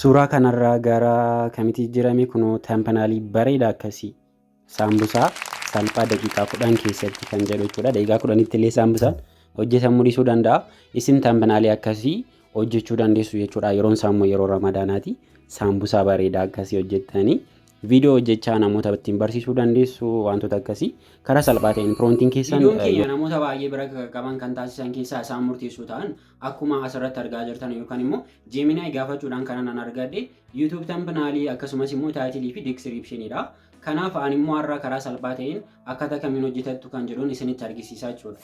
Suuraa kanarraa gara kamitti jirame kunoo tampanaalii bareedaa akkasii saambusaa salphaa daqiiqaa 10 keessatti kan jedhu jechuudha. Daqiiqaa 10tti illee saambusaan hojjetamuu dhiisuu danda'a. Isin tampanaalii akkasii hojjechuu dandeessu jechuudha. Yeroon isaa immoo yeroo ramadaanaati. Saambusaa bareedaa akkasii hojjettanii viidiyoo hojjechaa namoota ittiin barsiisuu dandeessu wantoota akkasii karaa salphaa ta'een piroontiin keessan namoota baay'ee bira qaban kan taasisan keessaa isaan murteessoo ta'an akkuma asirratti argaa jirtan yookaan immoo Gemini gaafachuudhaan kanan argadhe YouTube tampanaalii akkasumas immoo taayitilii fi descriptionidha. Kanaaf ani immoo har'a karaa salphaa ta'een akkaataa kamiin hojjetattu kan jedhuun isinitti argisiisaa jechuudha.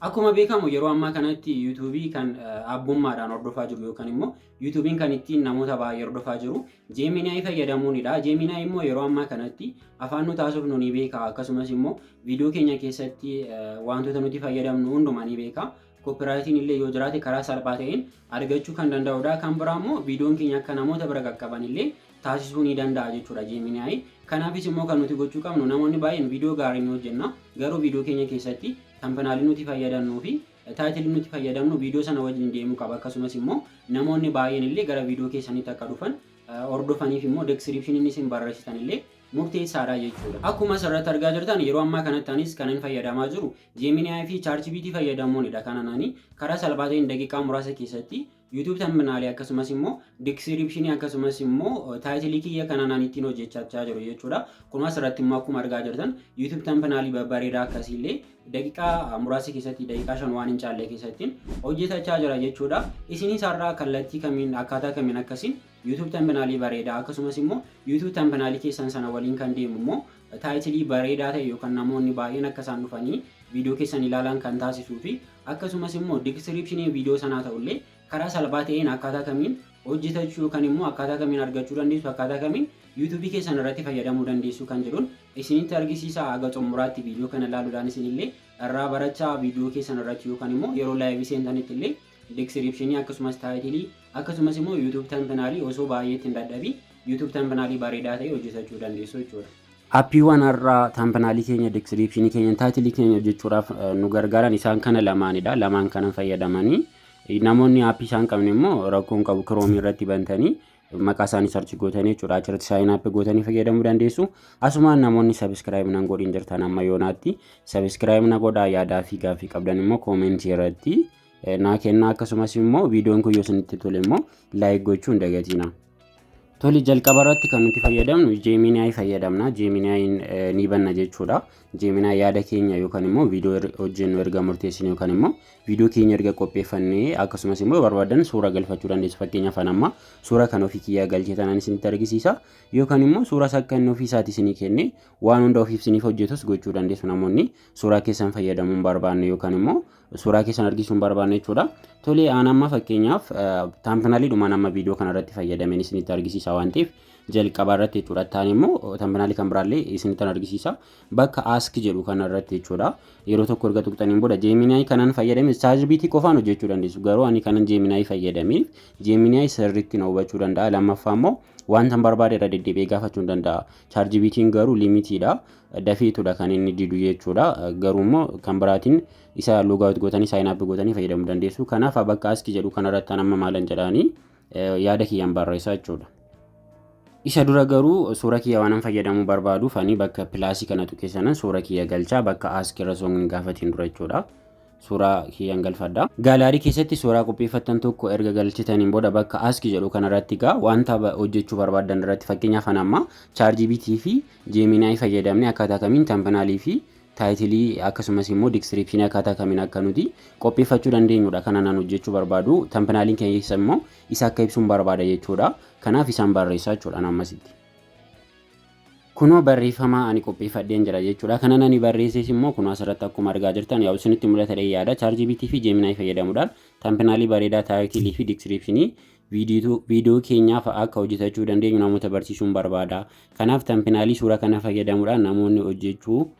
Akkuma beekamu yeroo ammaa kanatti YouTube kan abbummaadhaan hordofaa jiru yookaan immoo YouTube kan ittiin namoota baay'ee hordofaa jiru Gemini fayyadamuunidha. Gemini immoo yeroo ammaa kanatti afaan nuti haasofnu ni beeka akkasumas immoo viidiyoo keenya keessatti wantoota nuti fayyadamnu hundumaa ni beeka. Koopiraayitiin illee yoo jiraate karaa salphaa ta'een argachuu kan danda'udha. Kan biraa immoo viidiyoon keenya akka namoota bira qaqqaban illee taasisuu ni danda'a jechuudha Gemini. Kanaafis immoo kan nuti gochuu qabnu namoonni baay'een viidiyoo gaarii ni hojjenna. Garuu viidiyoo keenya keessatti tampanaalii nuti fayyadamnuu fi taayitilii nuti fayyadamnu viidiyoo sana wajjin deemuu qaba. Akkasumas immoo namoonni baay'een illee gara viidiyoo keessanitti akka dhufan hordofaniif immoo description isin barreessitan illee murteessaadha jechuudha. Akkuma asirratti argaa jirtan yeroo ammaa kanatti anis kanan fayyadamaa jiru Gemini fi ChatGPT fayyadamuunidha. Kananaani karaa salphaa ta'een daqiiqaa muraasa keessatti YouTube tampanaalii akkasumas immoo description akkasumas immoo taayitilii kiyya kanaan ittiin hojjechaa jiru jechuudha. Kun asirratti immoo akkuma argaa jirtan YouTube tampanaalii babbareedaa akkasiillee daqiiqaa muraasa keessatti daqiiqaa 5 waan hin caalle keessatti hojjetachaa jira jechuudha. Isinis har'a kallattii kamiin akkaataa kamiin akkasiin YouTube tampanaalii bareedaa akkasumas immoo YouTube tampanaalii keessan sana waliin kan deemu immoo taayitilii bareedaa ta'e yookaan namoonni baay'een akka isaan dhufanii viidiyoo keessan ilaalan kan taasisuu fi akkasumas immoo description viidiyoo sanaa ta'ullee karaa salphaa ta'een akkaataa kamiin hojjetachuu yookaan immoo akkaataa kamiin argachuu dandeessu akkaataa kamiin YouTube keessan irratti fayyadamuu dandeessu kan jedhuun isinitti argisiisa. Haga xumuraatti viidiyoo kana ilaaluudhaan isinillee irraa barachaa viidiyoo keessan irratti yookaan immoo yeroo laayivii seentanitti illee description akkasumas taayitilii akkasumas immoo YouTube tampanaalii osoo baay'ee ittiin dadhabii YouTube tampanaalii bareedaa ta'e hojjetachuu dandeessu jechuudha. Appiiwwan har'aa tampanaalii keenya description keenya taayitilii keenya hojjechuudhaaf nu gargaaran isaan kana lamaanidha. Lamaan kana fayyadamanii namoonni aappii isaan qabne immoo rakkoon qabu Chrome irratti bantanii maqaa isaanii search gootanii jechuudha. Achirratti sign up gootanii fayyadamuu dandeessu. Asumaan namoonni subscribe nan godhin jirtan amma yoonaatti subscribe na godhaa. Yaadaa fi gaaffii qabdan immoo comment irratti naa kennaa. Akkasumas immoo viidiyoon kun yoo isinitti tole immoo like gochuu hin dagatinaa. Toli jalqaba irratti kan nuti fayyadamnu Gemini fayyadamna. Gemini ni banna jechuudha. Gemini yaada keenya yookaan immoo viidiyoo hojjennu erga murteessine yookaan immoo viidiyoo keenya erga qopheeffannee akkasumas immoo barbaadan suura galfachuu dandeessu. Fakkeenyaaf amma suura kan ofii kiyyaa galcheetan isinitti argisiisa yookaan immoo suura akka inni ofii isaati isinii kenne waan hunda ofiif isiniif hojjetus gochuu dandeessu. Namoonni suuraa keessan fayyadamuu hin barbaanne yookaan immoo suuraa keessan argisiisuu hin barbaanne jechuudha. Tole aan amma fakkeenyaaf tampanaalii dhumaan amma viidiyoo kana irratti fayyadameen isinitti argisiisa waan ta'eef jalqaba irratti jechuudha. Taan immoo tampanaalii kan biraallee isinitti argisiisa bakka ask jedhu kana irratti jechuudha. Yeroo tokko erga tuqxaniin booda Gemini kanan fayyadame ChatGPT qofaan hojjechuu dandeessu. Garuu ani kanan Gemini fayyadameef Gemini sirriitti na hubachuu danda'a. Lammaffaa immoo wanta barbaade irra deddeebi'ee gaafachuu danda'a. ChatGPT garuu limitiidha. Dafeetudha kan inni didu jechuudha. Garuu immoo kan biraatiin isa loogaawut gootanii sign up gootanii fayyadamuu dandeessu. Kanaaf bakka ask jedhu kanarratti amma maalan jedhaanii yaada kiyyaan barreessaa jechuudha. Isa dura garuu suura kiyya waan fayyadamuu barbaaduuf ani bakka pilaasii kana tuqeessanan suura kiyya galchaa bakka ask irra soon gaafatiin dura jechuudha. Suura kiyyaan galfadha. Gaalaarii keessatti suuraa qopheeffattan tokko erga galchitaniin booda bakka ask jedhu kanarratti gaa wanta hojjechuu barbaadan irratti fakkeenyaaf amma ChatGPT fi Gemini fayyadamne akkaataa kamiin tampanaalii fi taayitilii akkasumas immoo description akkaataa kamiin akka nuti qopheeffachuu dandeenyudha. Kanaan hojjechuu barbaadu tampanaalii keessa immoo isa akka ibsuun barbaada jechuudha. Kanaaf isaan barreessaa jechuudha ammasitti. Kunoo barreeffama ani qopheeffadheen jira jechuudha. Kanan ani barreesses immoo kunoo asirratti akkuma argaa jirtan yaa'u isinitti mul'ata yaada ChatGPT fi Gemini fayyadamuudhaan tampanaalii bareedaa taayitilii fi description viidiyoo keenyaaf akka hojjetachuu dandeenyu namoota barsiisuun barbaada. Kanaaf tampanaalii suura kana fayyadamuudhaan namoonni hojjechuu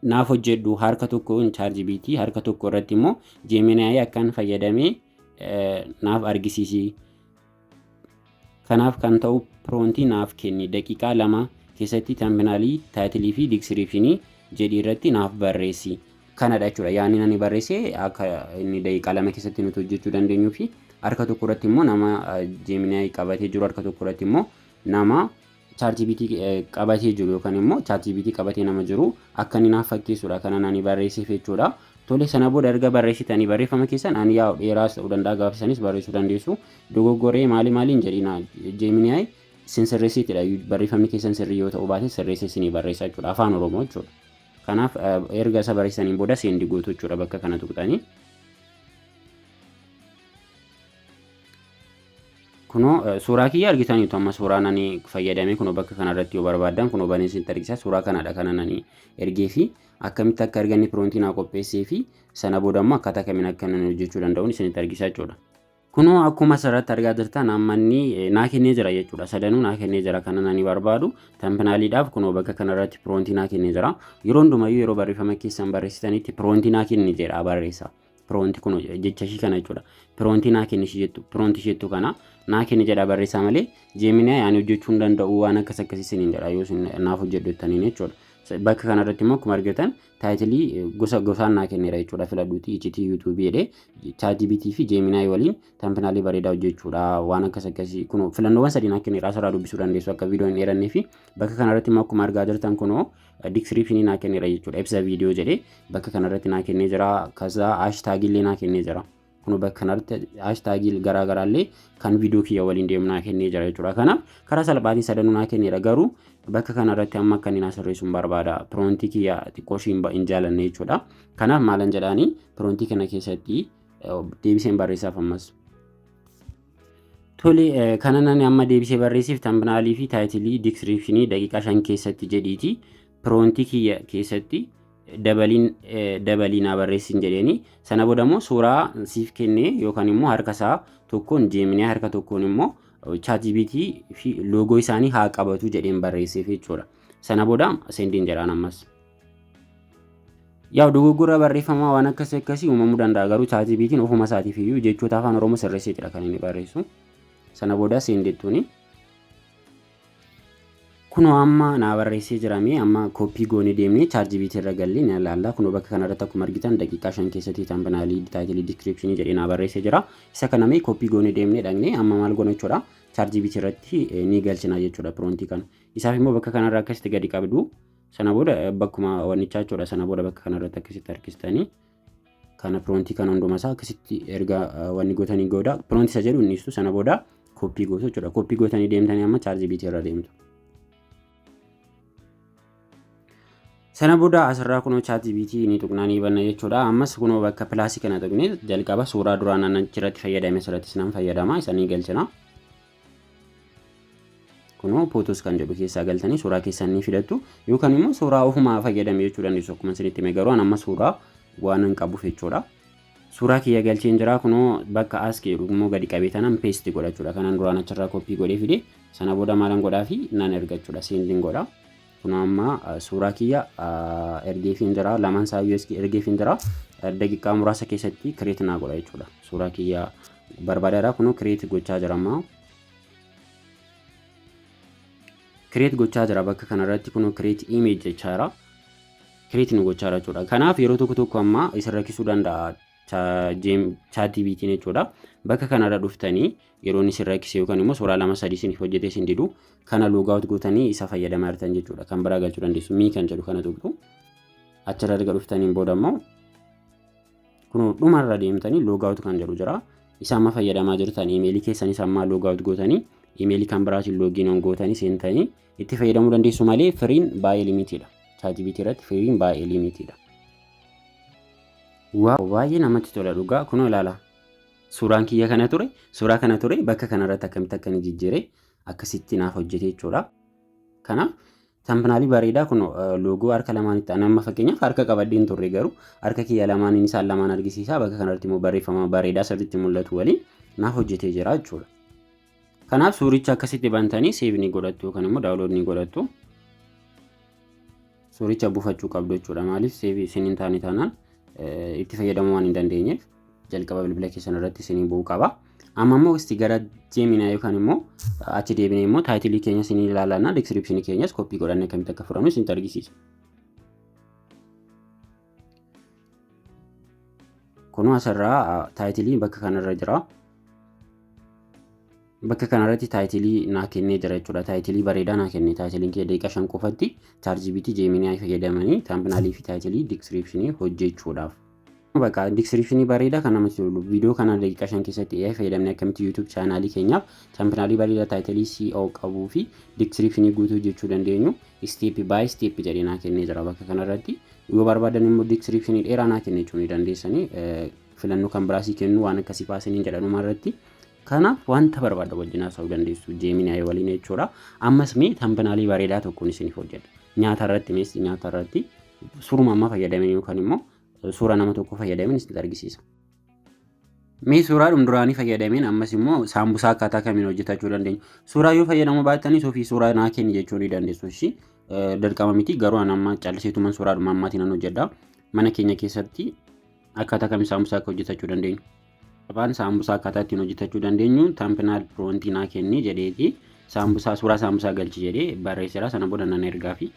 naaf hojjedhu harka tokkoon ChatGPT harka tokko irratti immoo Gemini akkan fayyadamee naaf argisiisi. Kanaaf kan ta'u promptii naaf kenni daqiiqaa 2 keessatti tampanaalii taayitilii fi description jedhi irratti naaf barreessi. Kanadha jechuudha. Yaani ani barreesse akka inni daqiiqaa 2 keessatti nuti hojjechuu dandeenyu fi harka tokko irratti immoo nama Gemini qabatee jiru, harka tokko irratti immoo nama ChatGPT qabatee jiru yookaan immoo ChatGPT qabatee nama jiru akka inni naaf fakkeessudha kana nani barreesseef jechuudha. Tole sana booda erga barreessitanii barreeffama keessan ani yaa dheeraas ta'uu danda'a gaaffisanis barreessuu dandeessu. Dogoggoree maaliin jedhina Gemini isin sirreessitidha barreeffamni keessan sirrii yoo ta'u baate sirreessee isinii barreessa jechuudha afaan Oromoo jechuudha. Kanaaf erga isa barreessaniin booda seendi gootu jechuudha bakka kana tuqxanii. Kunoo suuraa kiyya argitaniitu amma suuraan ani fayyadame kunoo bakka kanarratti yoo barbaadan kunoo banee isin argisiisa suuraa kanadha kanan ani ergee fi akkamitti akka arganne piroontii naa qopheessee fi sana booda immoo akkaataa kamiin akka inni hojjechuu danda'uun isinitti argisiisa jechuudha. Kunoo akkuma asirratti argaa jirtan ammanni naa kennee jira jechuudha. Sadanuu naa kennee jira kanan ani barbaadu tampiinaaliidhaaf kunoo bakka kanarratti piroontii naa kennee jira. Yeroo hundumayyuu yeroo barreeffama keessan barreessitanitti piroontii naa kenni jedha barreessa. Piroontii kun jecha ishii kana jechuudha. Piroontii naa kenni ishii jettu piroontii ishii jettu kana naa kenni jedha barreessaa malee Gemini ani hojjechuu hin danda'u waan akkas akkasiin jedha yoo naaf hojjedhu jettaniin jechuudha. Bakka kanarratti immoo akkuma argitan taayitilii gosaan naa kenneera jechuudha filadhuuti iccitii YouTube jedhee ChatGPT fi Gemini waliin tampiinaalii bareedaa hojjechuudha waan akkas akkasii kun filannoowwan sadii naa kenneera asirraa dubbisuu dandeessu akka viidiyoo hin dheerannee fi bakka kanarratti immoo akkuma argaa jirtan kunoo descriptionii naa kenneera jechuudha ibsa viidiyoo jedhee bakka kanarratti naa kennee jira kaza hashtagillee naa kennee jira. Kun bakka kanarratti hashtagii garaagaraallee kan viidiyoo kiyya waliin deemu naa kennee jira jechuudha. Kanaaf karaa salphaatiin sadanuu naa kenneera garuu bakka kanarratti amma akka inni naa sirreessuun barbaada piroontii kiyya xiqqoo ishii hin jaalanne jechuudha. Kanaaf maalan jedhaanii piroontii kana keessatti deebiseen barreessaaf ammas. Tole kanan ani amma deebisee barreessiif tampiinaalii fi taayitilii descriptionii daqiiqaa 5 keessatti jedhiiti piroontii kiyya keessatti dabaliinaa barreessin jedheeni sana booda immoo suuraa siif kennee yookaan immoo harka isaa tokkoon Gemini harka tokkoon immoo ChatGPT fi loogoo isaanii haa qabatu jedheen barreesseef jechuudha. Sana booda sendiin jedhaan ammas. Yaa dogoggora barreeffamaa waan akkasii uumamuu danda'a garuu ChatGPT'n ofuma isaatiif iyyuu jechoota afaan Oromoo sirreesseetidha kan inni barreessu. Sana booda sendettuuni. Kunoo amma naa barreessee jirame amma koppii goonee deemnee ChatGPT irra gallee ni ilaalla. Kunoo bakka kanarratti akkuma argitan daqiiqaa 5 keessatti tampiinaalii taayitilii descriptionii jedhee naa barreessee jira. Isa kanamee koppii goonee deemnee dhaqnee amma maal goona jechuudha ChatGPT irratti ni galchina jechuudha piroontii kana. Isaaf immoo bakka kanarraa akkasitti gadi qabdu. Sana booda bakkuma wannichaa jechuudha. Sana booda bakka kanarratti akkasitti harkistanii kana piroontii kana hundumaa isaa akkasitti erga wanni gootanii gooda piroontii isa jedhu inni ibsu sana booda koppii gootu jechuudha. Koppii gootanii deemtanii amma ChatGPT irra deemtu. Sana booda asirraa kunoo ChatGPT ni tuqnanii banna jechuudha. Ammas kunoo bakka pilaasii kana tuqnee jalqaba suuraa duraan achirratti fayyadame asirratti nan fayyadama isanii galchina. Kunoo photos kan jedhu keessaa galtanii suuraa keessan ni fidattu yookaan immoo suuraa ofumaa fayyadame jechuu dandeessu akkuma isinitti hime garuu amma suuraa waan hin qabuuf jechuudha. Suuraa kiyya galcheen jira kunoo bakka as jedhu immoo gadi qabee tanan paste godha jechuudha. Kanan duraan achirraa koppii godhee fide sana booda maalan godhaa fi nan erga jechuudha sendin godha. Kunoo amma suuraa kiyya ergeefiin jira lamaan isaa USB ergeefiin jira daqiiqaa muraasa keessatti create naa godha jechuudha. Suuraa kiyya barbaadeera kunoo create gochaa jira amma. Create gochaa jira bakka kanarratti kunoo create image jechaara. Create nu gochaa jira jechuudha. Kanaaf yeroo tokko amma isa rakkisuu danda'a ChatGPT jechuudha. Bakka kanarra dhuftanii yeroo inni isin rakkise yookaan immoo suuraa 2-3 isiniif hojjetee isin didu kana loogaawut gootanii isa fayyadamaa jirtan jechuudha. Kan biraa galchuu dandeessu mii kan jedhu kana tuqxu achirra erga dhuftaniin booda immoo kunoo dhumarra deemtanii loogaawut kan jedhu jira. Isa amma fayyadamaa jirtan iimeelii keessanis amma loogaawut gootanii iimeelii kan biraatiin loogiin on gootanii seentanii itti fayyadamuu dandeessu malee firiin baay'ee limitiidha. ChatGPT irratti firiin baay'ee limitiidha. Waaw baay'ee namatti tola dhugaa kunoo ilaala. Suuraan kiyya kana ture suuraa kana ture bakka kanarratti akkamitti akka inni jijjiiree akkasitti naaf hojjete jechuudha. Kanaaf tampiinaalii bareedaa kun loogoo harka lamaanitti amma fakkeenyaaf harka qabadheen turre garuu harka kiyya lamaaniin isaan lamaan argisiisa bakka kanarratti immoo barreeffama bareedaa sirriitti mul'atu waliin naaf hojjetee jira jechuudha. Kanaaf suuricha akkasitti bantanii save ni godhattu yookaan immoo daawunlood ni godhattu. Suuricha buufachuu qabdu jechuudha. Maaliif save isin hin taane taanaan itti fayyadamuu waan hin dandeenyeef jalqaba bilbila keessan irratti isin bu'uu qaba. Amma immoo isti gara Gemini yookaan immoo achi deebinee immoo taayitilii keenya isin ilaalana description keenyas koppii godhannee akkamitti akka fudhannu isin argisiisa. Kunoo asirraa taayitilii bakka kanarra jira. Bakka kanarratti taayitilii naa kennee jira jechuudha. Taayitilii bareedaa naa kenne. Taayitiliin kee daqiiqaa 5 qofatti ChatGPT Gemini fayyadamanii thumbnailii fi taayitilii description hojjechuudhaaf. Bakka description bareedaa kan namatti tolu. Viidiyoo kana daqiiqaa 5 keessatti AI fayyadamnee akkamitti YouTube chaanaalii keenyaaf thumbnailii bareedaa taayitilii CO qabuu fi description guutuu hojjechuu dandeenyu step by step jedhee naa kennee jira. Bakka kanarratti yoo barbaadan immoo description dheeraa naa kennechuu ni dandeessanii filannoo kan biraasii kennu waan akkasii baasanii jedhanuma irratti. Kanaaf wanta barbaadda wajjin haasa'uu dandeessu Gemini waliin jechuudha. Ammas mee thumbnailii bareedaa tokkoon isiniif hojjedha. Nyaata irratti suuruma amma fayyadaman yookaan immoo suura nama tokko fayyadaman isinitti argisiisa. Mee suuraa duraanii fayyadaman ammas immoo saambusaa akkaataa kamiin hojjetachuu dandeenya. Suuraa yoo fayyadamuu baattanii ofii suuraa naa kenni jechuu ni dandeessu. Dirqama miti garuu amma calliseetuman suuraa ammaatiin nan hojjedha. Mana keenya keessatti akkaataa kamiin saambusaa akka hojjetachuu dandeenyu. Afaan saambusaa akkaataa ittiin hojjetachuu dandeenyu thumbnail promptii naa kenni jedheeti suuraa saambusaa galchi jedhee barreesseera sana booda nan ergaa fi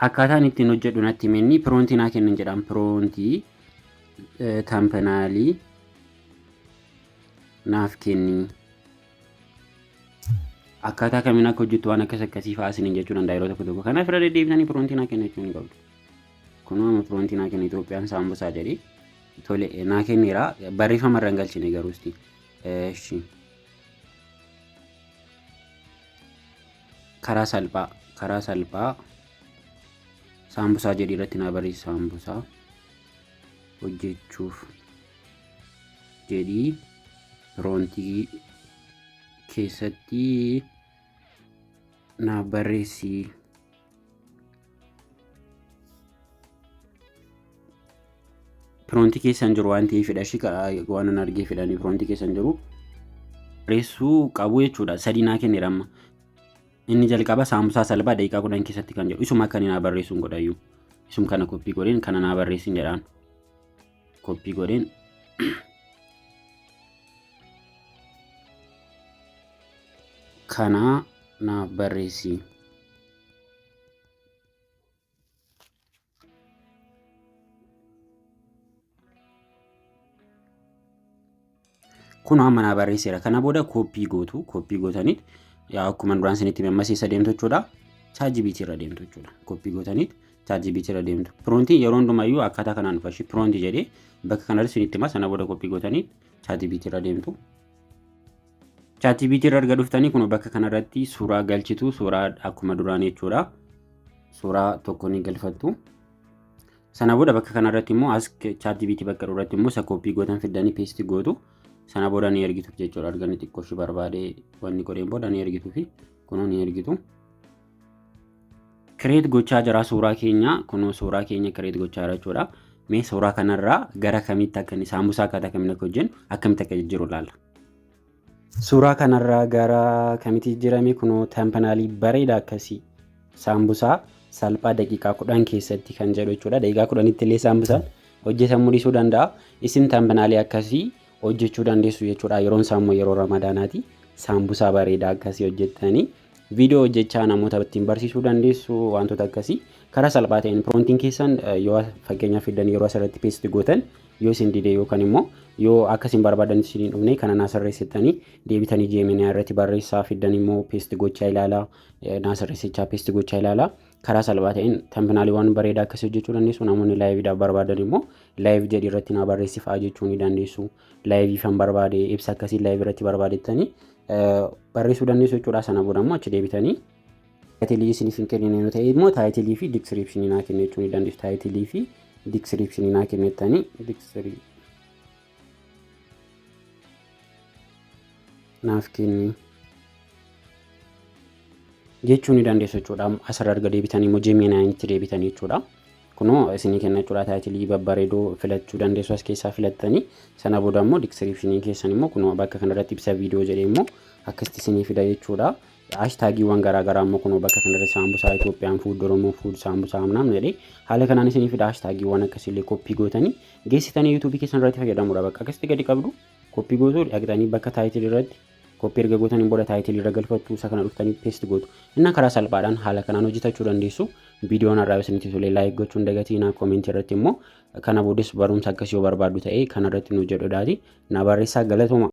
akkaataan ittiin hojjedhu natti menni promptii naa kennin jedhaan promptii thumbnailii naaf kenni akkaataa kamiin akka hojjettu waan akkasii fa'aa isiniin jechuu danda'a yeroo tokko kanaaf irra deddeebisanii promptii naa kennachuu ni qabdu. Kunoo promptii naa kenni Itoophiyaan saambusaa jedhee tole naa kenneera barreeffama irra hin galchine garuusti. Karaa salphaa saambusaa jedhii irratti naa barreessi saambusaa hojjechuuf jedhii promptii keessatti naa barreessi. Promptii keessan jiru waan ta'eef fidhashi waan an argee fidhanii promptii keessan jiru barreessuu qabu jechuudha. 3 naa kenneera amma. Inni jalqaba saambusaa salphaa daqiiqaa 10 keessatti kan jedhu isuma akka naa barreessuun godhayyuu. Isum kana koppii godheen kana naa barreessin jedhaan. Koppii godheen kana naa barreessi. Kun amma naa barreesseera. Kana booda koppii gootaniit yaa akkuma duraan isinitti memmaseessa deemtu jechuudha. ChatGPT irra deemtu jechuudha. Koppii gootaniit ChatGPT irra deemtu. Promptii yeroo hundumayyuu akkaataa kanaan dhufa. Promptii jedhee bakka kanarratti isinitti himaa sana booda koppii gootaniit ChatGPT irra deemtu. ChatGPT irra erga dhuftanii kun bakka kanarratti suuraa galchitu suuraa akkuma duraan jechuudha. Suuraa tokko ni galfattu. Sana booda bakka kanarratti immoo as ChatGPT bakka irratti immoo isa koppii gootan fiddanii paste gootu. Sana booda ni ergitu jechuudha. Arganii xiqqoo ishee barbaade wanni godheen booda ni ergitu fi kunoo ni ergitu. Create gochaa jira suuraa keenya kunoo suuraa keenya create gochaa jira jechuudha. Mee suuraa kanarraa gara kamitti akka inni saambusaa akkaataa kamiin akka hojjennu akkamitti akka jijjiiru ilaalla. Suuraa kanarraa gara kamitti jijjiirame kunoo thumbnailii bareedaa akkasii saambusaa salphaa daqiiqaa 10 keessatti kan jedhu jechuudha. Daqiiqaa 10tti illee saambusaan hojjetamuu dhiisuu danda'a. Isin thumbnailii akkasii hojjechuu dandeessu jechuudha. Yeroon isaa immoo yeroo ramadaanaati. Saambusaa bareedaa akkasii hojjettanii viidiyoo hojjechaa namoota ittiin barsiisuu dandeessu wantoota akkasii karaa salphaa ta'een promptiin keessan yoo fakkeenyaaf fiddan yeroo asirratti paste gootan yoo isin didee yookaan immoo yoo akkasiin barbaadan isin dhufne kana naa sirreessitanii deebitanii Gemini irratti barreessaa fiddan immoo paste gochaa ilaalaa naa sirreessichaa paste gochaa ilaalaa karaa salphaa ta'een thumbnailii waan bareedaa akkasii hojjechuu dandeessu. Namoonni laayiviidhaaf barbaadan immoo laayiv jedhii irratti naa barreessifaa jechuu ni dandeessu. Laayiviifan barbaade ibsa akkasii laayiv irratti barbaadettanii barreessuu dandeessu jechuudha. Sana booda immoo achi deebitanii taayitilii isiniif hin kennine yoo ta'e immoo taayitilii fi description naa kennechuu ni dandeessu. Taayitilii fi description naa kennettanii naaf kenni jechuu ni dandeessu jechuudha. Asirra erga deebitanii immoo Geminiitti deebitanii jechuudha. Kunoo isinii kenna jechuudha. Taayitilii babbareedoo filachuu dandeessu as keessaa filattanii sana booda immoo description keessan immoo kunoo bakka kanarratti ibsa viidiyoo jedhee immoo akkasitti isinii fida jechuudha. Hashtaagiiwwan garaagaraa immoo kunoo bakka kanarratti saambusaa Itoophiyaan fuud Oromoo fuud saambusaa amnaam jedhee haala kanaan isinii fida. Hashtaagiiwwan akkasiillee koppii gootanii geessitanii yuutuubii keessan irratti fayyadamuudha. Bakka akkasitti gadi qabdu koppii gootuu dhaqxanii bakka taayitilii irratti koppii erga gootanii booda taayitilii irra galfattu isa kana dhuftanii paste gootu. Inni karaa salphaadhaan haala kanaan hojjetachuu dandeessu. Viidiyoon irraa isinitti tolee laayik gochuun dagatii koomentii irratti immoo kana boodes barumsa akkasii yoo barbaaddu ta'e kanarratti nu jedhu daati na barreessaa galatooma.